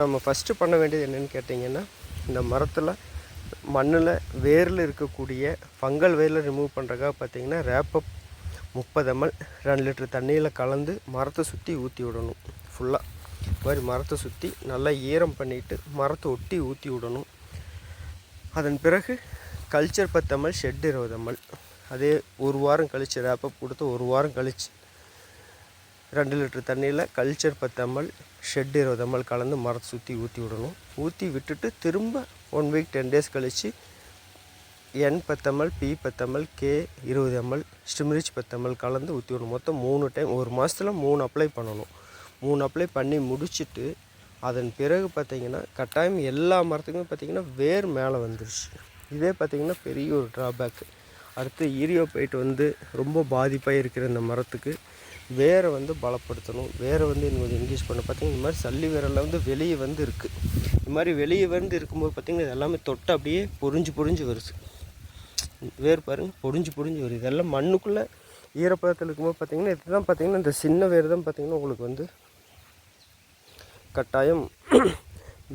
நம்ம ஃபஸ்ட்டு பண்ண வேண்டியது என்னென்னு கேட்டிங்கன்னா, இந்த மரத்தில் மண்ணில் வேரில் இருக்கக்கூடிய ஃபங்கல் வேரில் ரிமூவ் பண்ணுறதுக்காக பார்த்திங்கன்னா ரேப்பப் 30 ml 2 லிட்டர் தண்ணியில் கலந்து மரத்தை சுற்றி ஊற்றி விடணும். ஃபுல்லாக இது மாதிரி மரத்தை சுற்றி நல்லா ஈரம் பண்ணிவிட்டு மரத்தை ஒட்டி ஊற்றி விடணும். அதன் பிறகு கல்ச்சர் 10 ml ஷெட் 20 ml. அதே ஒரு வாரம் கழித்து ரேப்பப் கொடுத்து ஒரு வாரம் கழித்து 2 லிட்டர் தண்ணியில் கல்ச்சர் 10 ml ஷெட் 20 ml கலந்து மரத்தை சுற்றி ஊற்றி விடணும். ஊற்றி விட்டுட்டு திரும்ப 1 வீக் 10 days கழித்து N 10 ml P 10 ml K 20 ml ஸ்டிம்ரிச் 10 ml கலந்து ஊற்றி விடணும். மொத்தம் 3 டைம் ஒரு மாதத்தில் 3 அப்ளை பண்ணணும். 3 அப்ளை பண்ணி முடிச்சுட்டு அதன் பிறகு பார்த்திங்கன்னா கட்டாயம் எல்லா மரத்துக்குமே பார்த்திங்கன்னா வேர் மேலே வந்துருச்சு. இதே பார்த்திங்கன்னா பெரிய ஒரு ட்ராபேக்கு. அடுத்து ஈரியோபைட் ரொம்ப பாதிப்பாக இருக்கிற இந்த மரத்துக்கு வேரை பலப்படுத்தணும். வேரை இன்னும் என்கேஜ் பண்ண பார்த்திங்கன்னா இந்த மாதிரி சல்லி வேரெல்லாம் வெளியே இருக்குது. இது மாதிரி வெளியே இருக்கும்போது பார்த்திங்கன்னா இது எல்லாமே தொட்டு அப்படியே பொறிஞ்சு வருது. வேர் பாருங்கள் பொறிஞ்சு வருது. இதெல்லாம் மண்ணுக்குள்ளே ஈரப்பதத்தில் இருக்கும்போது பார்த்திங்கன்னா இதுதான் பார்த்திங்கன்னா இந்த சின்ன வேர் தான் பார்த்திங்கன்னா உங்களுக்கு கட்டாயம்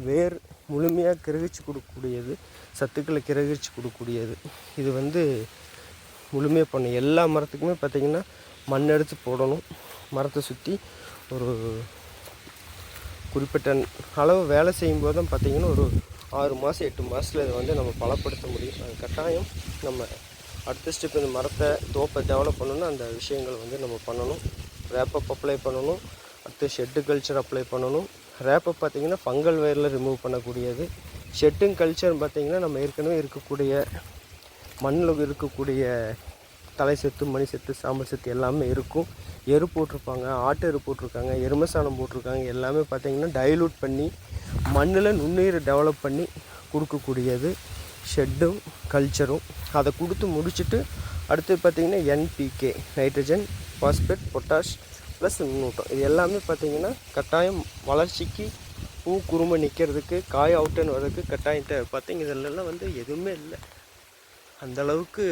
வேர் முழுமையாக கிரகிச்சு கொடுக்கக்கூடியது, சத்துக்களை கிரகிச்சு கொடுக்கக்கூடியது. இது முழுமையாக பண்ண எல்லா மரத்துக்குமே பார்த்திங்கன்னா மண் எடுத்து போடணும். மரத்தை சுற்றி ஒரு குறிப்பிட்ட அளவு வேலை செய்யும்போது தான் பார்த்திங்கன்னா ஒரு 6 மாதம் 8 மாதத்தில் இதை நம்ம பலப்படுத்த முடியும். அது கட்டாயம் நம்ம அடுத்த ஸ்டெப் இந்த மரத்தை தோப்பை டெவலப் பண்ணணும்னா அந்த விஷயங்கள் நம்ம பண்ணணும். ரேப்பப் அப்ளை பண்ணணும். அடுத்து ஷெட்டு கல்ச்சர் அப்ளை பண்ணணும். ரேப்பப் பார்த்திங்கன்னா ஃபங்கல் வேரில் ரிமூவ் பண்ணக்கூடியது. ஷெட்டுங் கல்ச்சர் பார்த்திங்கன்னா நம்ம ஏற்கனவே இருக்கக்கூடிய மண்ணில் இருக்கக்கூடிய தலை சத்து, மணி சத்து, சாம்பல் சத்து எல்லாமே இருக்கும். எரு போட்டிருப்பாங்க, ஆட்டு எரு போட்டிருக்காங்க, எருமை சாணம் போட்டிருக்காங்க. எல்லாமே பார்த்திங்கன்னா டைலூட் பண்ணி மண்ணில் நுண்ணுயிரை டெவலப் பண்ணி கொடுக்கக்கூடியது ஷெட்டும் கல்ச்சரும். அதை கொடுத்து முடிச்சுட்டு அடுத்து பார்த்திங்கன்னா NPK nitrogen, phosphate, potash plus நுண்ணூட்டம். இது எல்லாமே பார்த்திங்கன்னா கட்டாயம் வளர்ச்சிக்கு பூ குறும்பை நிற்கிறதுக்கு, காய் அவுட்டன் வர்றதுக்கு கட்டாயம் தேவை. பார்த்திங்க இதெல்லாம் எதுவுமே இல்லை. அந்தளவுக்கு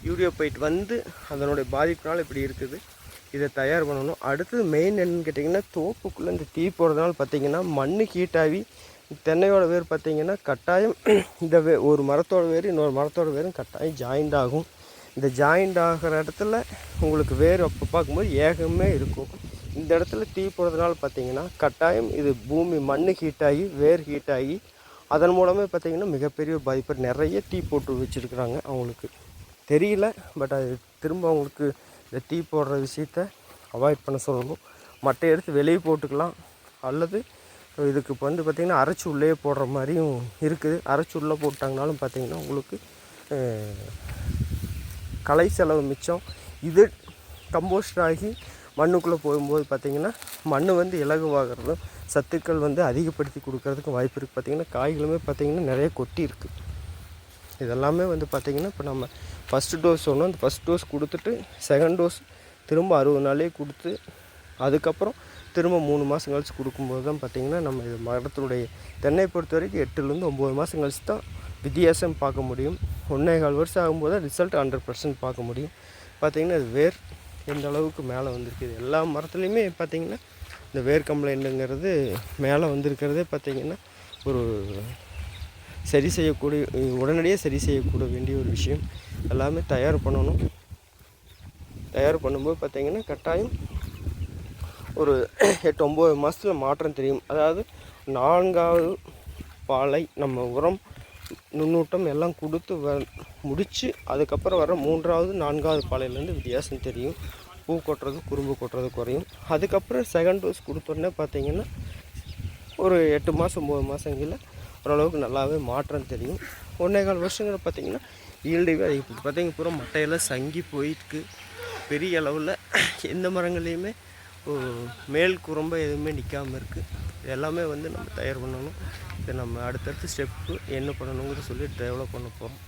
யூரியோபைட் அதனுடைய பாதிப்பினால் இப்படி இருக்குது. இதை தயார் பண்ணணும். அடுத்தது மெயின் என்னன்னு கேட்டிங்கன்னா தோப்புக்குள்ளே இந்த தீ போடுறதுனால பார்த்திங்கன்னா மண் ஹீட்டாகி தென்னையோட வேர் பார்த்திங்கன்னா கட்டாயம் இந்த ஒரு மரத்தோட வேர் இன்னொரு மரத்தோட வேரும் கட்டாயம் ஜாயிண்ட் ஆகும். இந்த ஜாயிண்ட் ஆகிற இடத்துல உங்களுக்கு வேர் அப்போ பார்க்கும்போது ஏகமே இருக்கும். இந்த இடத்துல தீ போடுறதுனால பார்த்திங்கன்னா கட்டாயம் இது பூமி மண் ஹீட்டாகி வேர் ஹீட்டாகி அதன் மூலமே பார்த்திங்கன்னா மிகப்பெரிய பாதிப்பு. நிறைய டீ போட்டு வச்சுருக்குறாங்க, அவங்களுக்கு தெரியல. பட் அது திரும்ப அவங்களுக்கு இந்த டீ போடுற விஷயத்த அவாய்ட் பண்ண சொல்லணும். மட்டை எடுத்து வெளியே போட்டுக்கலாம். அல்லது இதுக்கு பார்த்திங்கன்னா அரைச்சி உள்ளே போடுற மாதிரியும் இருக்குது. அரைச்சி உள்ளே போட்டாங்கனாலும் பார்த்திங்கன்னா உங்களுக்கு கலை செலவு மிச்சம். இது கம்போஸ்ட் ஆகி மண்ணுக்குள்ளே போகும்போது பார்த்திங்கன்னா மண் இலகுவாகிறதும் சத்துக்கள் அதிகப்படுத்தி கொடுக்கறதுக்கு வாய்ப்பு இருக்குது. பார்த்திங்கன்னா காய்களுமே பார்த்திங்கன்னா நிறைய கொட்டி இருக்குது. இதெல்லாமே பார்த்திங்கன்னா இப்போ நம்ம ஃபஸ்ட்டு டோஸ் சொன்னோம். அந்த ஃபஸ்ட் டோஸ் கொடுத்துட்டு செகண்ட் டோஸ் திரும்ப 60 நாளே கொடுத்து அதுக்கப்புறம் திரும்ப 3 மாதம் கழிச்சு கொடுக்கும்போது தான் பார்த்திங்கன்னா நம்ம இது மரத்தினுடைய தென்னை பொறுத்த வரைக்கும் 8லேருந்து 9 மாதம் கழிச்சு தான் வித்தியாசம் பார்க்க முடியும். 1.25 வருஷம் ஆகும்போது தான் ரிசல்ட் 100% பார்க்க முடியும். பார்த்திங்கன்னா இது வேர் எந்த அளவுக்கு மேலே வந்திருக்குது. எல்லா மரத்துலேயுமே பார்த்திங்கன்னா இந்த வேர் கம்ப்ளைண்ட்டுங்கிறது மேலே வந்திருக்கிறதே பார்த்திங்கன்னா ஒரு சரி செய்யக்கூடிய உடனடியாக சரி செய்யக்கூட வேண்டிய ஒரு விஷயம். எல்லாமே தயார் பண்ணணும். தயார் பண்ணும்போது பார்த்திங்கன்னா கட்டாயம் ஒரு 8-9 மாதத்தில் மாற்றம் தெரியும். அதாவது 4வது பாலை நம்ம உரம் நுண்ணூட்டம் எல்லாம் கொடுத்து முடித்து அதுக்கப்புறம் வர 3வது 4வது பாலையிலேருந்து வித்தியாசம் தெரியும். பூ கொட்டுறது, குறும்பு கொட்டுறது குறையும். அதுக்கப்புறம் செகண்ட் டோஸ் கொடுத்தோன்னே பார்த்திங்கன்னா ஒரு 8 மாதம் 9 மாதங்களில் ஓரளவுக்கு நல்லாவே மாற்றம் தெரியும். 1.25 வருஷங்கிற பார்த்திங்கன்னா ஈல்டைவே அதிகப்படுது. பார்த்திங்க பூரா மட்டையெல்லாம் சங்கி போயிருக்கு. பெரிய அளவில் எந்த மரங்கள்லேயுமே மேல் குறும்பை எதுவுமே நிற்காமல் இருக்குது. இது எல்லாமே நம்ம தயார் பண்ணணும். இதை நம்ம அடுத்தடுத்த ஸ்டெப்பு என்ன பண்ணணுங்கிறத சொல்லி டெவலப் பண்ண போகிறோம்.